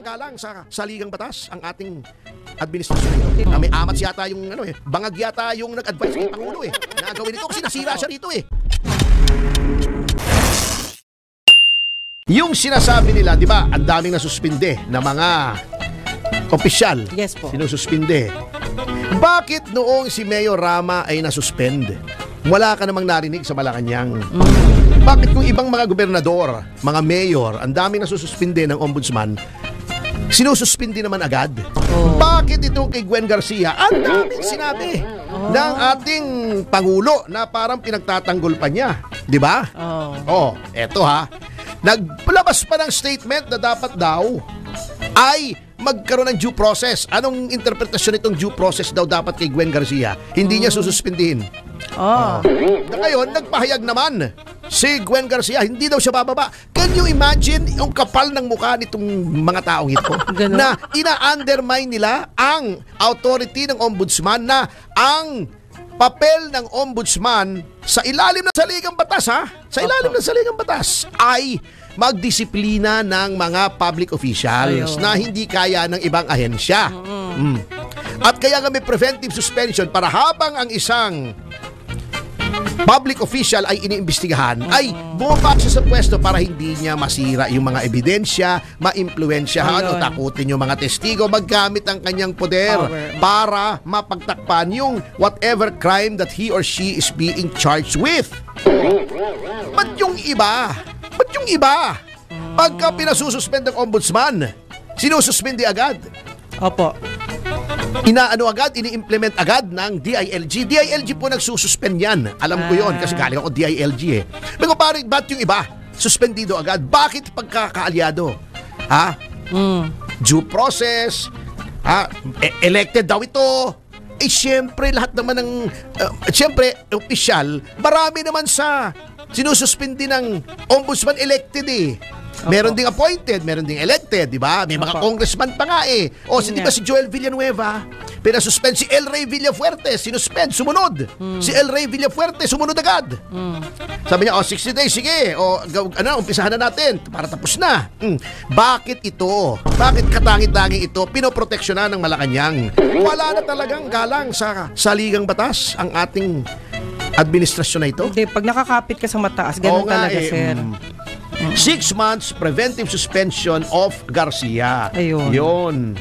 galang sa saligang batas ang ating administrasyon. May amat yata yung bangag yata yung nag-advise kay Pangulo na gawin ito kasi nasira siya rito Yung sinasabi nila, di ba, ang daming nasuspinde na mga opisyal. Yes po. Sinususpinde. Bakit noong si Mayor Rama ay nasuspend? Wala ka namang narinig sa Malacanang. Bakit kung ibang mga gobernador, mga mayor, ang daming nasususpinde ng ombudsman, sinususpindi naman agad? Bakit itong kay Gwen Garcia, ang daming sinabi ng ating Pangulo na parang pinagtatanggol pa niya? Di ba? Eto naglabas pa ng statement na dapat daw ay magkaroon ng due process. Anong interpretasyon itong due process daw dapat kay Gwen Garcia? Hindi niya sususpindihin. Ngayon, nagpahayag naman si Gwen Garcia, hindi daw siya bababa. Can you imagine yung kapal ng mukha nitong mga taong ito? Na ina-undermine nila ang authority ng ombudsman, na ang papel ng ombudsman sa ilalim ng saligang batas, sa ilalim ng saligang batas ay magdisiplina ng mga public officials na hindi kaya ng ibang ahensya. At kaya nga may preventive suspension para habang ang isang public official ay iniimbestigahan, ay bumaba siya sa pwesto para hindi niya masira yung mga ebidensya, ma-impluensyahan o takutin yung mga testigo, maggamit ang kanyang poder para mapagtakpan yung whatever crime that he or she is being charged with. Ba't yung iba? Pagka pinasususpend ng ombudsman, sinususpindi agad. Opo. Ini-implement agad ng DILG. DILG po nagsususpend yan. Alam ko yon kasi galing ako DILG Pero parang ba't yung iba suspendido agad? Bakit pagkakaalyado? Due process, elected daw ito. Siyempre lahat naman ng siyempre opisyal, marami naman sa sinususpindi ng ombudsman elected Meron ding appointed, meron ding elected, di ba? May mga congressman pa nga di ba si Joel Villanueva, pinasuspend si El Rey Villafuerte, sinuspend, sumunod. Si El Rey Villafuerte, sumunod agad. Sabi niya, 60 days, sige, umpisahan na natin, para tapos na. Bakit ito? Bakit katangit-tanging ito pinoproteksyonan ng Malacanang? Wala na talagang galang sa saligang batas ang ating administrasyon na ito? Hindi, pag nakakapit ka sa mataas, ganun talaga, sir. 6 months preventive suspension of Garcia. Yun.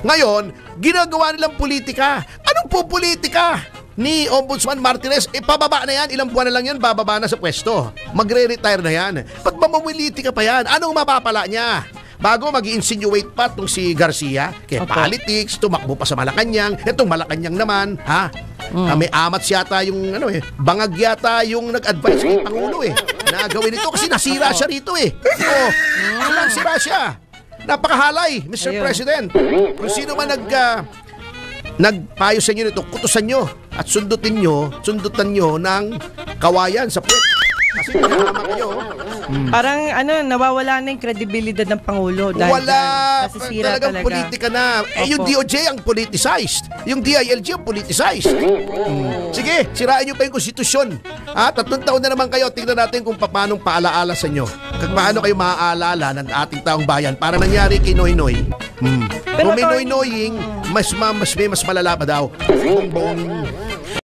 Ngayon, ginagawa nilang politika. Anong po politika ni Ombudsman Martinez? Pababa na yan. Ilang buwan na lang yan, bababa na sa pwesto. Magre-retire na yan. Ba't mamumilitika pa yan? Anong mapapala niya? Bago mag-insinuate pa itong si Garcia, kaya politics, tumakbo pa sa Malacanang. Itong Malacanang naman, may amat yata yung bangag yata yung nag-advise kay Pangulo na gawin ito kasi nasira siya rito nasira siya. Napakahalay, Mr. President. Kung sino man nagpayo sa inyo nito, kutusan nyo at sundutan nyo ng kawayan sa puwet. Kasi pinahama kayo. Parang nawawala na yung kredibilidad ng Pangulo dahil nasisira talagang talaga. politika na. Yung DOJ ang politicized. Yung DILG ang politicized. Sige, sirain nyo pa yung konstitusyon. 3 taon na naman kayo. Tingnan natin kung paano paalaala sa inyo. Paano kayo maaalala ng ating taong bayan. Para nangyari kay Noynoy. Kung may Noynoying, mas malala pa daw. Bongbong